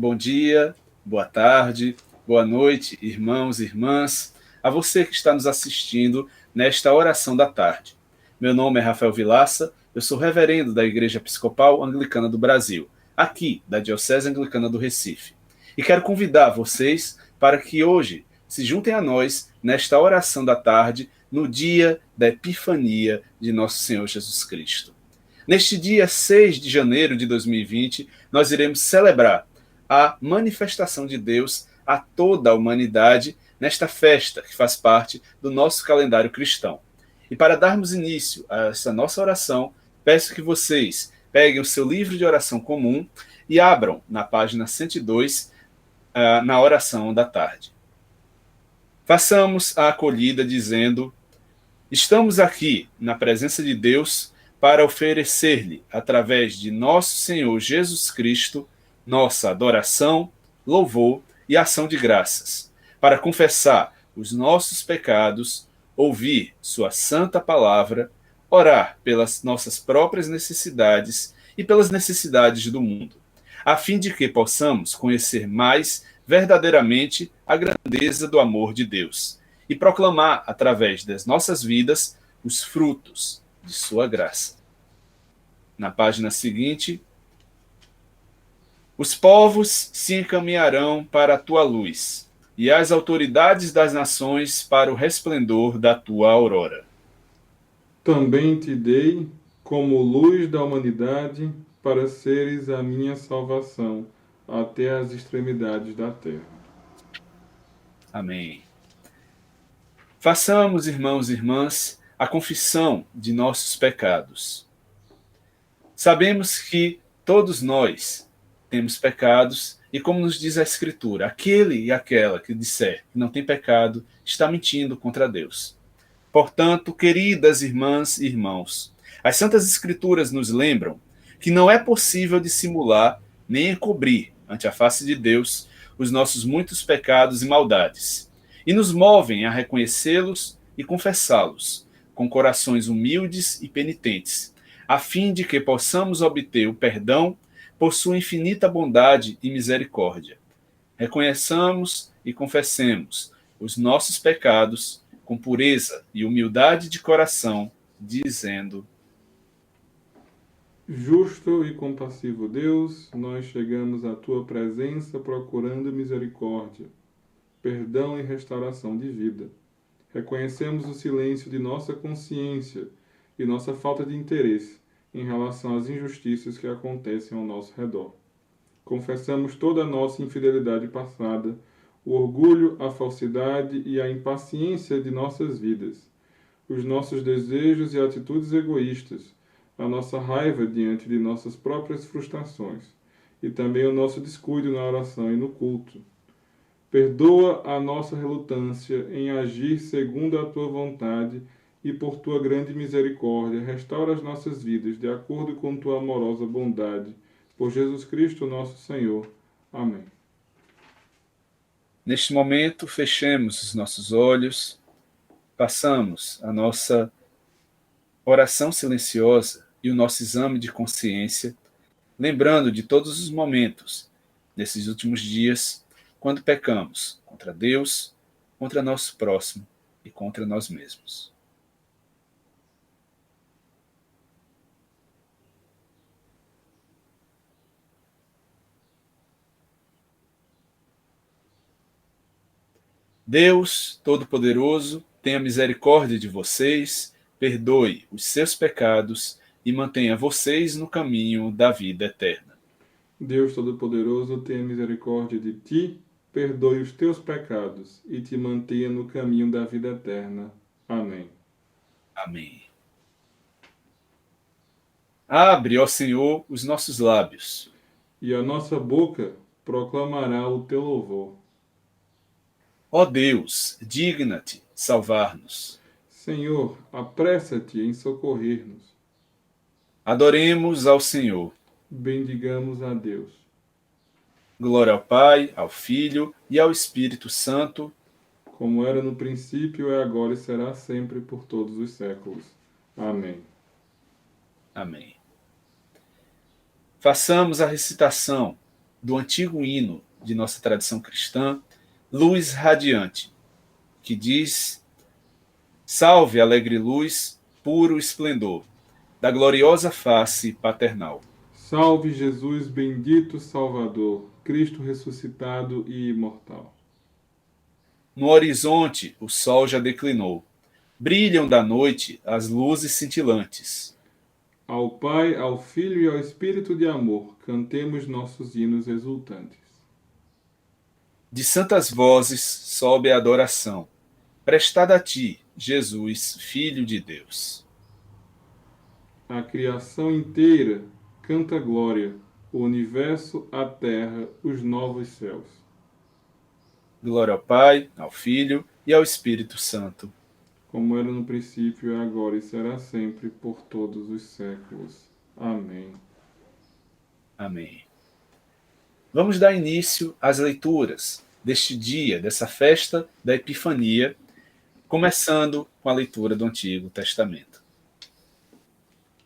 Bom dia, boa tarde, boa noite, irmãos e irmãs, a você que está nos assistindo nesta oração da tarde. Meu nome é Rafael Vilaça, eu sou reverendo da Igreja Episcopal Anglicana do Brasil, aqui da Diocese Anglicana do Recife. E quero convidar vocês para que hoje se juntem a nós nesta oração da tarde, no dia da Epifania de Nosso Senhor Jesus Cristo. Neste dia 6 de janeiro de 2020, nós iremos celebrar a manifestação de Deus a toda a humanidade nesta festa que faz parte do nosso calendário cristão. E para darmos início a essa nossa oração, peço que vocês peguem o seu livro de oração comum e abram na página 102, na oração da tarde. Façamos a acolhida dizendo: estamos aqui na presença de Deus para oferecer-lhe, através de nosso Senhor Jesus Cristo, nossa adoração, louvor e ação de graças, para confessar os nossos pecados, ouvir sua santa palavra, orar pelas nossas próprias necessidades e pelas necessidades do mundo, a fim de que possamos conhecer mais verdadeiramente a grandeza do amor de Deus e proclamar, através das nossas vidas, os frutos de sua graça. Na página seguinte, os povos se encaminharão para a tua luz, e as autoridades das nações para o resplendor da tua aurora. Também te dei como luz da humanidade, para seres a minha salvação até as extremidades da terra. Amém. Façamos, irmãos e irmãs, a confissão de nossos pecados. Sabemos que todos nós temos pecados e, como nos diz a Escritura, aquele e aquela que disser que não tem pecado está mentindo contra Deus. Portanto, queridas irmãs e irmãos, as Santas Escrituras nos lembram que não é possível dissimular nem encobrir ante a face de Deus os nossos muitos pecados e maldades, e nos movem a reconhecê-los e confessá-los, com corações humildes e penitentes, a fim de que possamos obter o perdão por sua infinita bondade e misericórdia. Reconheçamos e confessemos os nossos pecados com pureza e humildade de coração, dizendo: Justo e compassivo Deus, nós chegamos à tua presença procurando misericórdia, perdão e restauração de vida. Reconhecemos o silêncio de nossa consciência e nossa falta de interesse em relação às injustiças que acontecem ao nosso redor. Confessamos toda a nossa infidelidade passada, o orgulho, a falsidade e a impaciência de nossas vidas, os nossos desejos e atitudes egoístas, a nossa raiva diante de nossas próprias frustrações e também o nosso descuido na oração e no culto. Perdoa a nossa relutância em agir segundo a tua vontade e por tua grande misericórdia, restaura as nossas vidas de acordo com tua amorosa bondade. Por Jesus Cristo, nosso Senhor. Amém. Neste momento, fechemos os nossos olhos, passamos a nossa oração silenciosa e o nosso exame de consciência, lembrando de todos os momentos, nesses últimos dias, quando pecamos contra Deus, contra nosso próximo e contra nós mesmos. Deus Todo-Poderoso, tenha misericórdia de vocês, perdoe os seus pecados e mantenha vocês no caminho da vida eterna. Deus Todo-Poderoso, tenha misericórdia de ti, perdoe os teus pecados e te mantenha no caminho da vida eterna. Amém. Amém. Abre, ó Senhor, os nossos lábios. E a nossa boca proclamará o teu louvor. Ó Deus, digna-te salvar-nos. Senhor, apressa-te em socorrer-nos. Adoremos ao Senhor. Bendigamos a Deus. Glória ao Pai, ao Filho e ao Espírito Santo, como era no princípio, é agora e será sempre por todos os séculos. Amém. Amém. Façamos a recitação do antigo hino de nossa tradição cristã, Luz Radiante, que diz: Salve, alegre luz, puro esplendor, da gloriosa face paternal. Salve Jesus, bendito Salvador, Cristo ressuscitado e imortal. No horizonte o sol já declinou, brilham da noite as luzes cintilantes. Ao Pai, ao Filho e ao Espírito de amor, cantemos nossos hinos exultantes. De santas vozes sobe a adoração, prestada a ti, Jesus, Filho de Deus. A criação inteira canta glória, o universo, a terra, os novos céus. Glória ao Pai, ao Filho e ao Espírito Santo. Como era no princípio, é agora e será sempre, por todos os séculos. Amém. Amém. Vamos dar início às leituras deste dia, dessa festa da Epifania, começando com a leitura do Antigo Testamento.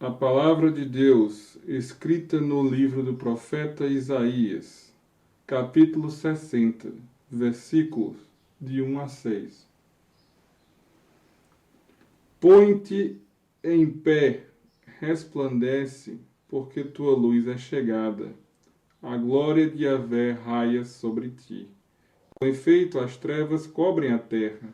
A palavra de Deus, escrita no livro do profeta Isaías, capítulo 60, versículos de 1 a 6. Põe-te em pé, resplandece, porque tua luz é chegada. A glória de Yahvé raia sobre ti. Com efeito, as trevas cobrem a terra,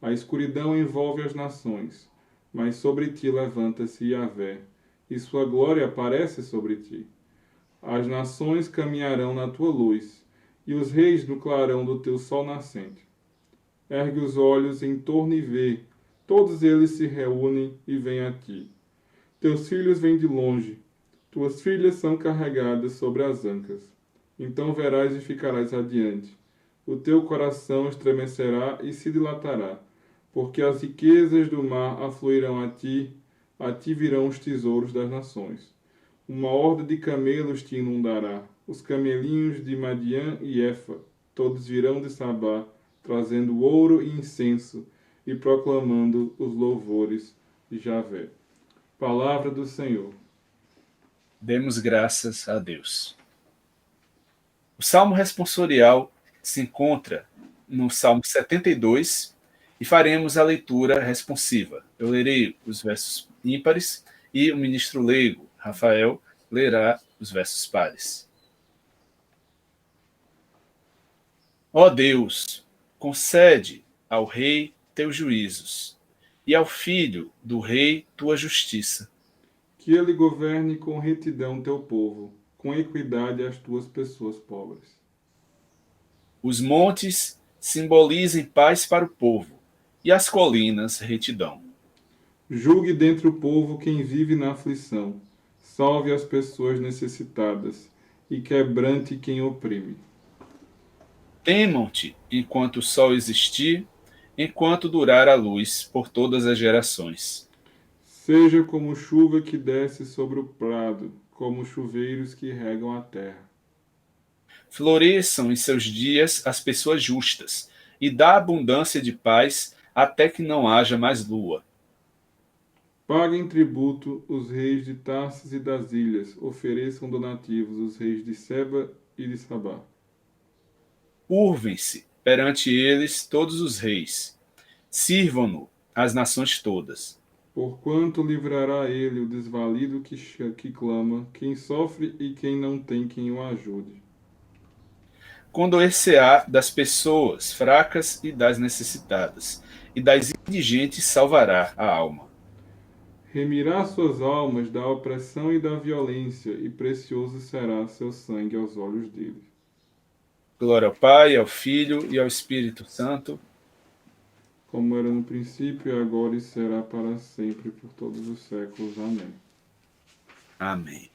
a escuridão envolve as nações, mas sobre ti levanta-se Yahvé, e sua glória aparece sobre ti. As nações caminharão na tua luz, e os reis no clarão do teu sol nascente. Ergue os olhos em torno e vê, todos eles se reúnem e vêm a ti. Teus filhos vêm de longe, tuas filhas são carregadas sobre as ancas. Então verás e ficarás adiante. O teu coração estremecerá e se dilatará, porque as riquezas do mar afluirão a ti virão os tesouros das nações. Uma horda de camelos te inundará, os camelinhos de Madiã e Efa, todos virão de Sabá, trazendo ouro e incenso, e proclamando os louvores de Javé. Palavra do Senhor. Demos graças a Deus. O Salmo responsorial se encontra no Salmo 72 e faremos a leitura responsiva. Eu lerei os versos ímpares e o ministro leigo, Rafael, lerá os versos pares. Ó Deus, concede ao rei teus juízos e ao filho do rei tua justiça. Que ele governe com retidão teu povo, com equidade as tuas pessoas pobres. Os montes simbolizem paz para o povo e as colinas retidão. Julgue dentre o povo quem vive na aflição, salve as pessoas necessitadas e quebrante quem oprime. Temam-te enquanto o sol existir, enquanto durar a luz por todas as gerações. Seja como chuva que desce sobre o prado, como chuveiros que regam a terra. Floresçam em seus dias as pessoas justas, e dá abundância de paz até que não haja mais lua. Paguem tributo os reis de Tarsis e das ilhas, ofereçam donativos os reis de Seba e de Sabá. Curvem-se perante eles todos os reis, sirvam-no as nações todas. Porquanto livrará ele o desvalido que clama, quem sofre e quem não tem quem o ajude. Condoer-se-á das pessoas fracas e das necessitadas, e das indigentes salvará a alma. Remirá suas almas da opressão e da violência, e precioso será seu sangue aos olhos deles. Glória ao Pai, ao Filho e ao Espírito Santo. Como era no princípio, agora e será para sempre, por todos os séculos. Amém. Amém.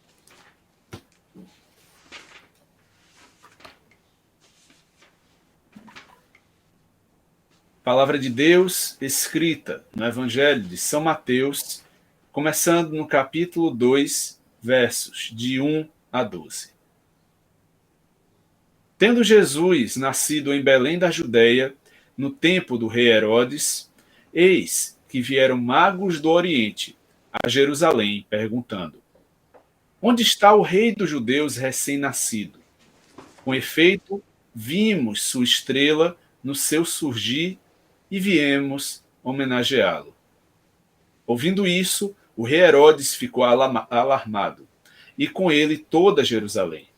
Palavra de Deus escrita no Evangelho de São Mateus, começando no capítulo 2, versos de 1 a 12. Tendo Jesus nascido em Belém da Judeia, no tempo do rei Herodes, eis que vieram magos do Oriente a Jerusalém, perguntando: Onde está o rei dos judeus recém-nascido? Com efeito, vimos sua estrela no seu surgir e viemos homenageá-lo. Ouvindo isso, o rei Herodes ficou alarmado, e com ele toda Jerusalém.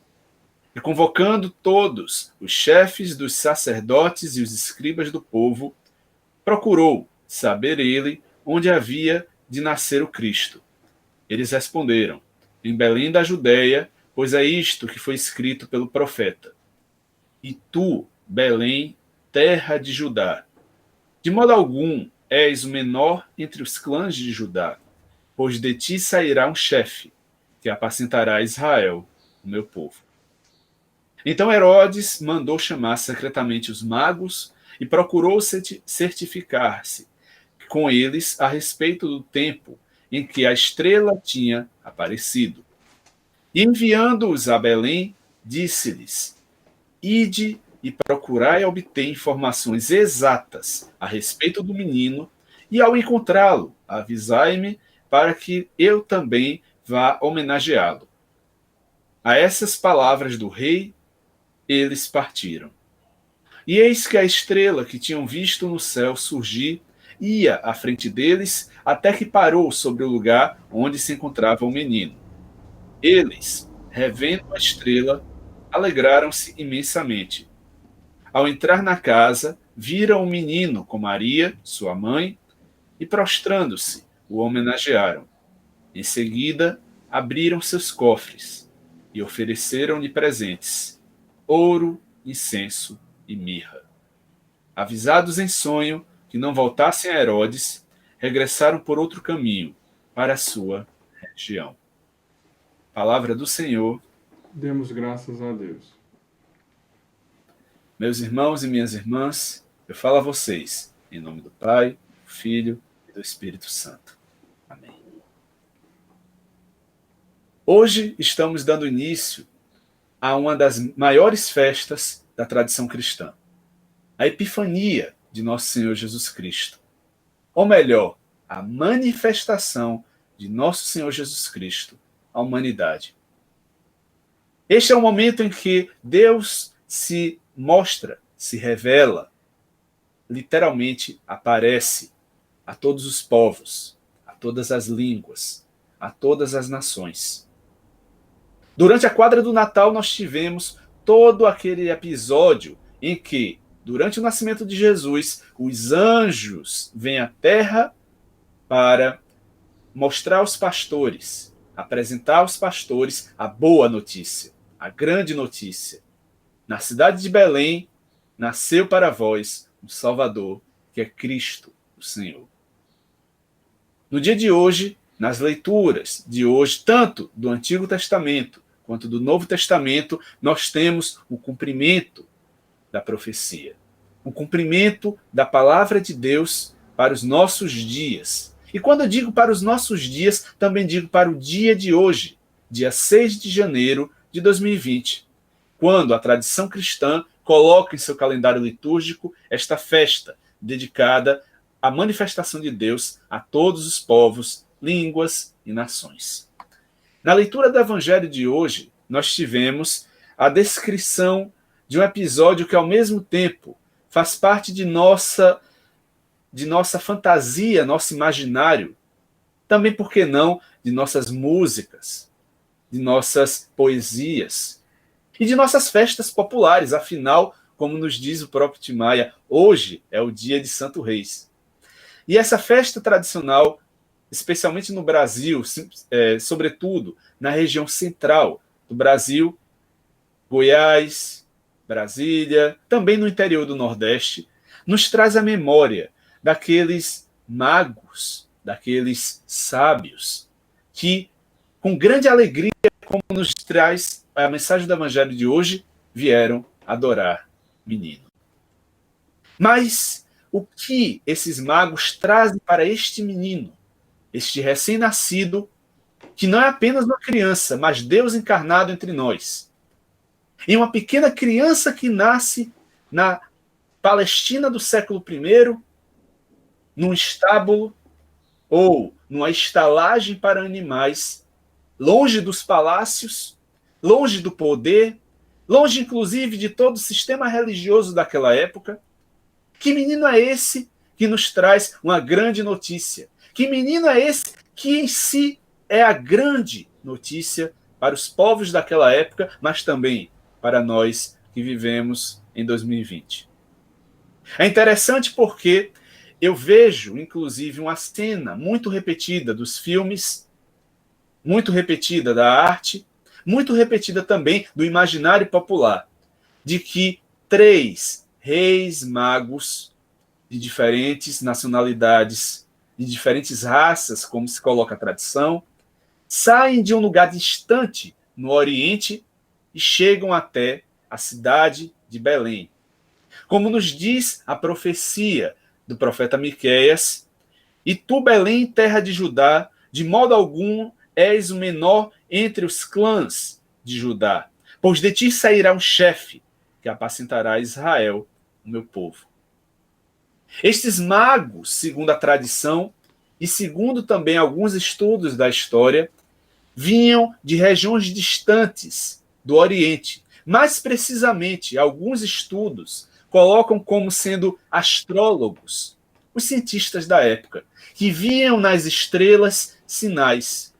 E convocando todos os chefes dos sacerdotes e os escribas do povo, procurou saber ele onde havia de nascer o Cristo. Eles responderam: em Belém da Judéia, pois é isto que foi escrito pelo profeta. E tu, Belém, terra de Judá, de modo algum és o menor entre os clãs de Judá, pois de ti sairá um chefe, que apacentará Israel, o meu povo. Então Herodes mandou chamar secretamente os magos e procurou certificar-se com eles a respeito do tempo em que a estrela tinha aparecido. E enviando-os a Belém, disse-lhes: ide e procurai obter informações exatas a respeito do menino, e ao encontrá-lo, avisai-me para que eu também vá homenageá-lo. A essas palavras do rei, eles partiram. E eis que a estrela que tinham visto no céu surgir ia à frente deles até que parou sobre o lugar onde se encontrava o menino. Eles, revendo a estrela, alegraram-se imensamente. Ao entrar na casa, viram o menino com Maria, sua mãe, e prostrando-se, o homenagearam. Em seguida, abriram seus cofres e ofereceram-lhe presentes: ouro, incenso e mirra. Avisados em sonho que não voltassem a Herodes, regressaram por outro caminho para a sua região. Palavra do Senhor. Demos graças a Deus. Meus irmãos e minhas irmãs, eu falo a vocês, em nome do Pai, do Filho e do Espírito Santo. Amém. Hoje estamos dando início a uma das maiores festas da tradição cristã, a Epifania de Nosso Senhor Jesus Cristo. Ou melhor, a manifestação de Nosso Senhor Jesus Cristo à humanidade. Este é o momento em que Deus se mostra, se revela, literalmente aparece a todos os povos, a todas as línguas, a todas as nações. Durante a quadra do Natal, nós tivemos todo aquele episódio em que, durante o nascimento de Jesus, os anjos vêm à terra para mostrar aos pastores, apresentar aos pastores a boa notícia, a grande notícia. Na cidade de Belém, nasceu para vós um Salvador, que é Cristo, o Senhor. No dia de hoje, nas leituras de hoje, tanto do Antigo Testamento quanto do Novo Testamento, nós temos o cumprimento da profecia, o cumprimento da palavra de Deus para os nossos dias. E quando eu digo para os nossos dias, também digo para o dia de hoje, dia 6 de janeiro de 2020, quando a tradição cristã coloca em seu calendário litúrgico esta festa dedicada à manifestação de Deus a todos os povos, línguas e nações. Na leitura do Evangelho de hoje, nós tivemos a descrição de um episódio que, ao mesmo tempo, faz parte de nossa fantasia, nosso imaginário, também, por que não, de nossas músicas, de nossas poesias e de nossas festas populares. Afinal, como nos diz o próprio Tim Maia, hoje é o dia de Santo Reis. E essa festa tradicional, especialmente no Brasil, sobretudo na região central do Brasil, Goiás, Brasília, também no interior do Nordeste, nos traz a memória daqueles magos, daqueles sábios, que, com grande alegria, como nos traz a mensagem do Evangelho de hoje, vieram adorar o menino. Mas o que esses magos trazem para este menino, este recém-nascido, que não é apenas uma criança, mas Deus encarnado entre nós? E uma pequena criança que nasce na Palestina do século I, num estábulo ou numa estalagem para animais, longe dos palácios, longe do poder, longe inclusive de todo o sistema religioso daquela época. Que menino é esse que nos traz uma grande notícia? Que menino é esse que em si é a grande notícia para os povos daquela época, mas também para nós que vivemos em 2020? É interessante porque eu vejo, inclusive, uma cena muito repetida dos filmes, muito repetida da arte, muito repetida também do imaginário popular, de que 3 reis magos de diferentes nacionalidades, de diferentes raças, como se coloca a tradição, saem de um lugar distante no Oriente e chegam até a cidade de Belém. Como nos diz a profecia do profeta Miqueias: e tu, Belém, terra de Judá, de modo algum és o menor entre os clãs de Judá, pois de ti sairá um chefe que apacentará Israel, o meu povo. Estes magos, segundo a tradição e segundo também alguns estudos da história, vinham de regiões distantes do Oriente. Mais precisamente, alguns estudos colocam como sendo astrólogos, os cientistas da época, que viam nas estrelas sinais.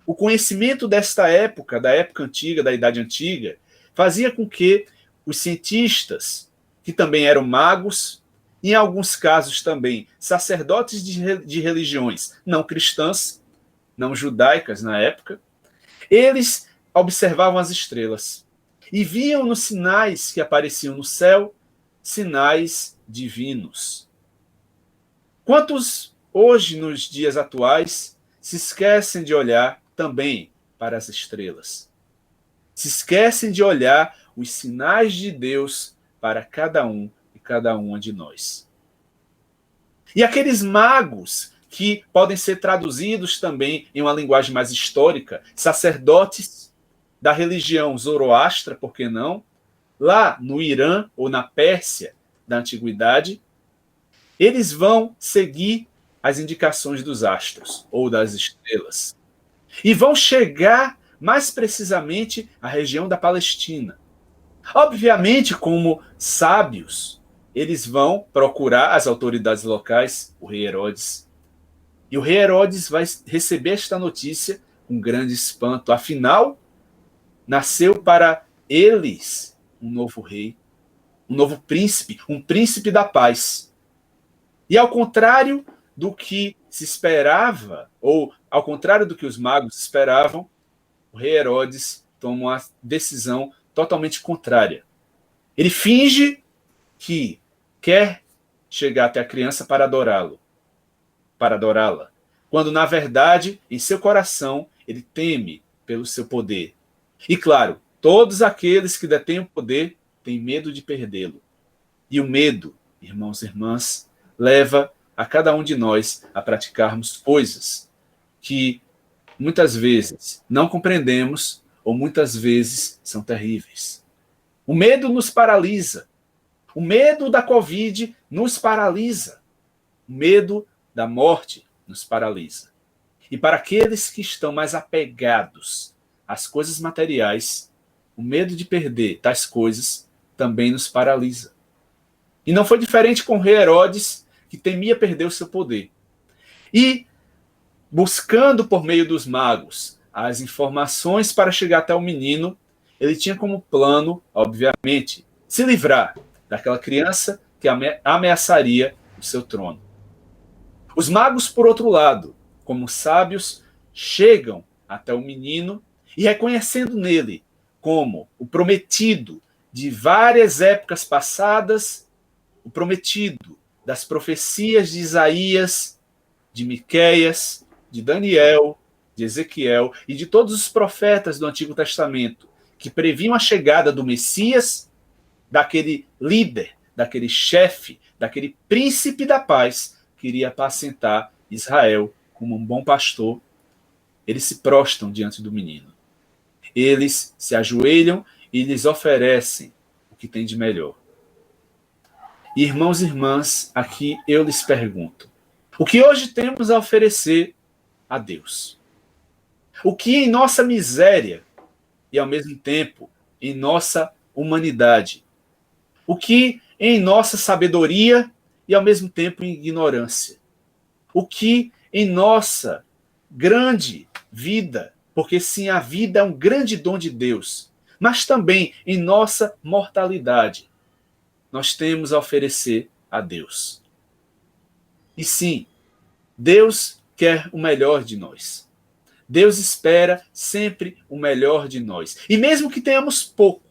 O conhecimento desta época, da época antiga, da Idade Antiga, fazia com que os cientistas, que também eram magos, em alguns casos também sacerdotes de religiões não cristãs, não judaicas na época, eles observavam as estrelas e viam nos sinais que apareciam no céu sinais divinos. Quantos hoje, nos dias atuais, se esquecem de olhar também para as estrelas? Se esquecem de olhar os sinais de Deus para cada um e cada uma de nós. E aqueles magos que podem ser traduzidos também em uma linguagem mais histórica, sacerdotes da religião zoroastra, por que não? Lá no Irã ou na Pérsia da antiguidade, eles vão seguir as indicações dos astros ou das estrelas e vão chegar mais precisamente à região da Palestina. Obviamente, como sábios, eles vão procurar as autoridades locais, o rei Herodes. E o rei Herodes vai receber esta notícia com grande espanto. Afinal, nasceu para eles um novo rei, um novo príncipe, um príncipe da paz. E ao contrário do que se esperava, ou ao contrário do que os magos esperavam, o rei Herodes toma uma decisão totalmente contrária. Ele finge que quer chegar até a criança para adorá-lo, para adorá-la, quando na verdade, em seu coração, ele teme pelo seu poder. E claro, todos aqueles que detêm o poder têm medo de perdê-lo. E o medo, irmãos e irmãs, leva a cada um de nós a praticarmos coisas que muitas vezes não compreendemos ou muitas vezes são terríveis. O medo nos paralisa. O medo da Covid nos paralisa. O medo da morte nos paralisa. E para aqueles que estão mais apegados às coisas materiais, o medo de perder tais coisas também nos paralisa. E não foi diferente com o rei Herodes, que temia perder o seu poder. E, buscando por meio dos magos as informações para chegar até o menino, ele tinha como plano, obviamente, se livrar daquela criança que ameaçaria o seu trono. Os magos, por outro lado, como sábios, chegam até o menino e, reconhecendo nele como o prometido de várias épocas passadas, o prometido das profecias de Isaías, de Miqueias, de Daniel, de Ezequiel e de todos os profetas do Antigo Testamento que previam a chegada do Messias, daquele líder, daquele chefe, daquele príncipe da paz que iria apacentar Israel como um bom pastor, eles se prostram diante do menino. Eles se ajoelham e lhes oferecem o que tem de melhor. Irmãos e irmãs, aqui eu lhes pergunto: o que hoje temos a oferecer a Deus? O que em nossa miséria e ao mesmo tempo em nossa humanidade. O que em nossa sabedoria e ao mesmo tempo em ignorância. O que em nossa grande vida, porque sim, a vida é um grande dom de Deus, mas também em nossa mortalidade, nós temos a oferecer a Deus. E sim, Deus quer o melhor de nós. Deus espera sempre o melhor de nós. E mesmo que tenhamos pouco,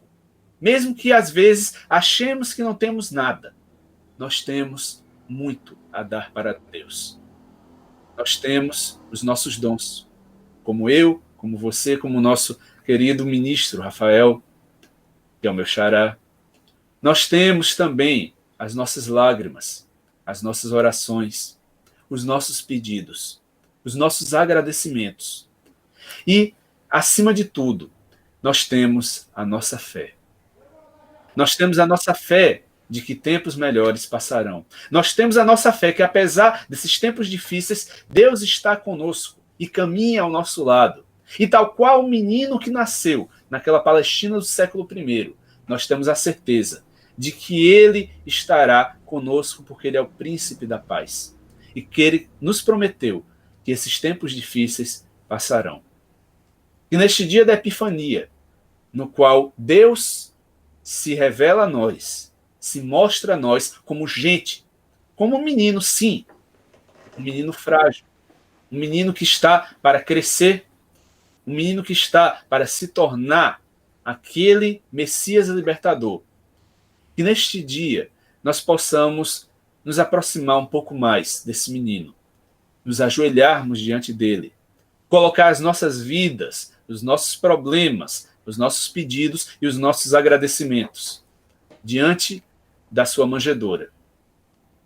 mesmo que às vezes achemos que não temos nada, nós temos muito a dar para Deus. Nós temos os nossos dons, como eu, como você, como o nosso querido ministro Rafael, que é o meu xará. Nós temos também as nossas lágrimas, as nossas orações, os nossos pedidos, os nossos agradecimentos. E, acima de tudo, nós temos a nossa fé. Nós temos a nossa fé de que tempos melhores passarão. Nós temos a nossa fé que, apesar desses tempos difíceis, Deus está conosco e caminha ao nosso lado. E tal qual o menino que nasceu naquela Palestina do século I, nós temos a certeza de que ele estará conosco porque ele é o príncipe da paz. E que ele nos prometeu que esses tempos difíceis passarão. E neste dia da Epifania, no qual Deus se revela a nós, se mostra a nós como gente, como um menino, sim, um menino frágil, um menino que está para crescer, um menino que está para se tornar aquele Messias libertador. Que neste dia nós possamos nos aproximar um pouco mais desse menino, nos ajoelharmos diante dele, colocar as nossas vidas, os nossos problemas, os nossos pedidos e os nossos agradecimentos diante da sua manjedoura.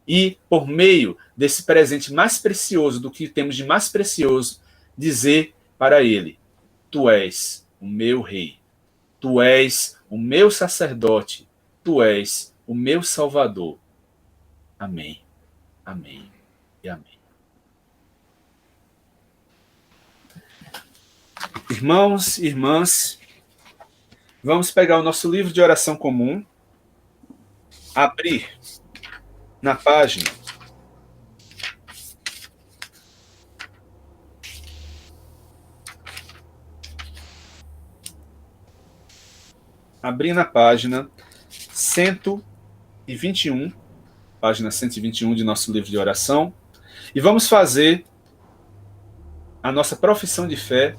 E, por meio desse presente mais precioso do que temos de mais precioso, dizer para ele: tu és o meu rei, tu és o meu sacerdote, tu és o meu salvador. Amém, amém e amém. Irmãos e irmãs, vamos pegar o nosso livro de oração comum, abrir na página 121, página 121 de nosso livro de oração, e vamos fazer a nossa profissão de fé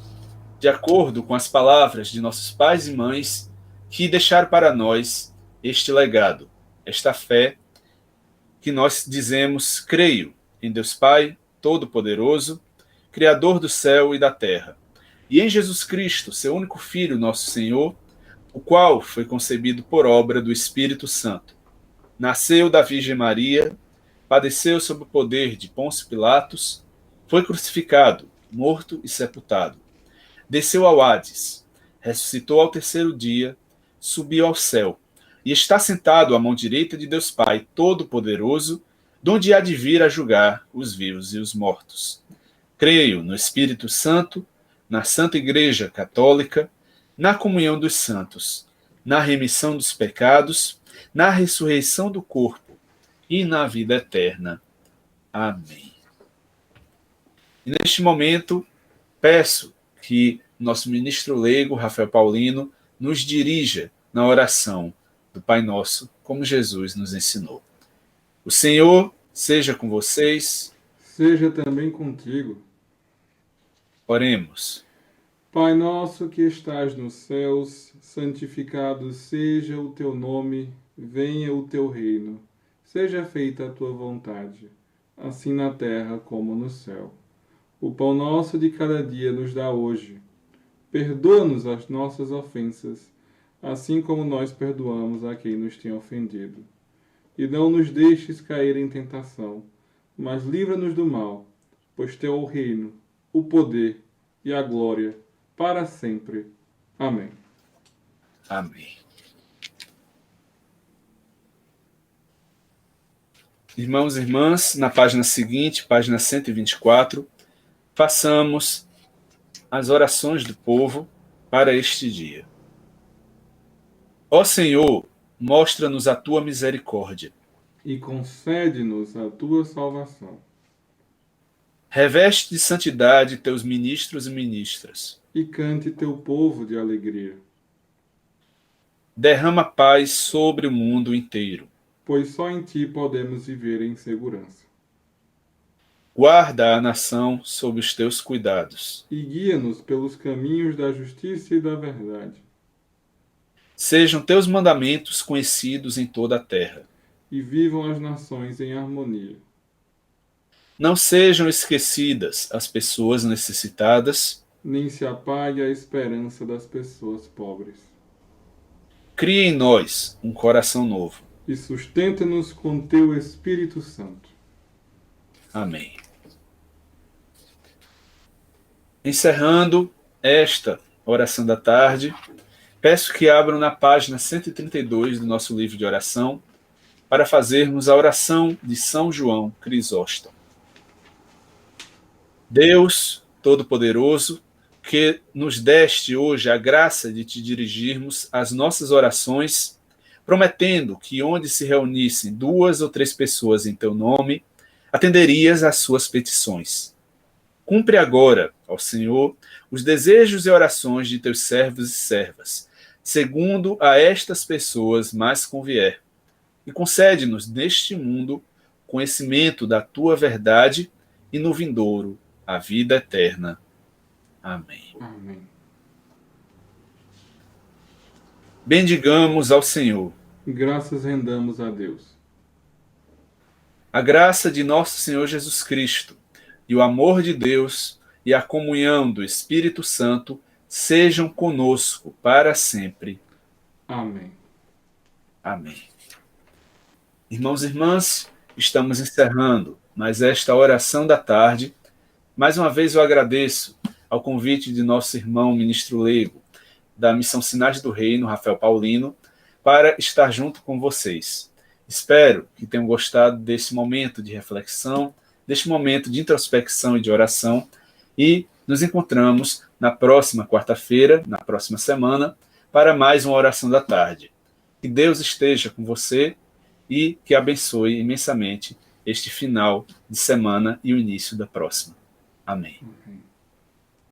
de acordo com as palavras de nossos pais e mães que deixaram para nós este legado, esta fé que nós dizemos: creio em Deus Pai Todo-Poderoso, Criador do céu e da terra, e em Jesus Cristo, seu único Filho, nosso Senhor, o qual foi concebido por obra do Espírito Santo. Nasceu da Virgem Maria, padeceu sob o poder de Pôncio Pilatos, foi crucificado, morto e sepultado. Desceu ao Hades, ressuscitou ao terceiro dia, subiu ao céu, e está sentado à mão direita de Deus Pai Todo-Poderoso, donde há de vir a julgar os vivos e os mortos. Creio no Espírito Santo, na Santa Igreja Católica, na comunhão dos santos, na remissão dos pecados, na ressurreição do corpo e na vida eterna. Amém. E neste momento, peço que nosso ministro leigo, Rafael Paulino, nos dirija na oração do Pai Nosso, como Jesus nos ensinou. O Senhor seja com vocês. Seja também contigo. Oremos. Pai nosso que estás nos céus, santificado seja o teu nome, venha o teu reino. Seja feita a tua vontade, assim na terra como no céu. O pão nosso de cada dia nos dá hoje. Perdoa-nos as nossas ofensas, assim como nós perdoamos a quem nos tem ofendido. E não nos deixes cair em tentação, mas livra-nos do mal, pois teu é o reino, o poder e a glória, para sempre. Amém. Amém. Irmãos e irmãs, na página seguinte, página 124, façamos as orações do povo para este dia. Ó Senhor, mostra-nos a tua misericórdia. E concede-nos a tua salvação. Reveste de santidade teus ministros e ministras. E cante teu povo de alegria. Derrama paz sobre o mundo inteiro. Pois só em ti podemos viver em segurança. Guarda a nação sob os teus cuidados. E guia-nos pelos caminhos da justiça e da verdade. Sejam teus mandamentos conhecidos em toda a terra. E vivam as nações em harmonia. Não sejam esquecidas as pessoas necessitadas. Nem se apague a esperança das pessoas pobres. Cria em nós um coração novo. E sustenta-nos com teu Espírito Santo. Amém. Encerrando esta oração da tarde, peço que abram na página 132 do nosso livro de oração para fazermos a oração de São João Crisóstomo. Deus Todo-Poderoso, que nos deste hoje a graça de te dirigirmos as nossas orações, prometendo que onde se reunissem 2 ou 3 pessoas em teu nome, atenderias às suas petições. Cumpre agora, ó Senhor, os desejos e orações de teus servos e servas, segundo a estas pessoas mais convier, e concede-nos neste mundo conhecimento da tua verdade e no vindouro a vida eterna. Amém. Amém. Bendigamos ao Senhor. Graças rendamos a Deus. A graça de nosso Senhor Jesus Cristo e o amor de Deus e a comunhão do Espírito Santo sejam conosco para sempre. Amém. Amém. Irmãos e irmãs, estamos encerrando mais esta oração da tarde. Mais uma vez eu agradeço ao convite de nosso irmão ministro leigo da Missão Sinais do Reino, Rafael Paulino, para estar junto com vocês. Espero que tenham gostado desse momento de reflexão, deste momento de introspecção e de oração, e nos encontramos na próxima quarta-feira, na próxima semana, para mais uma oração da tarde. Que Deus esteja com você e que abençoe imensamente este final de semana e o início da próxima. Amém.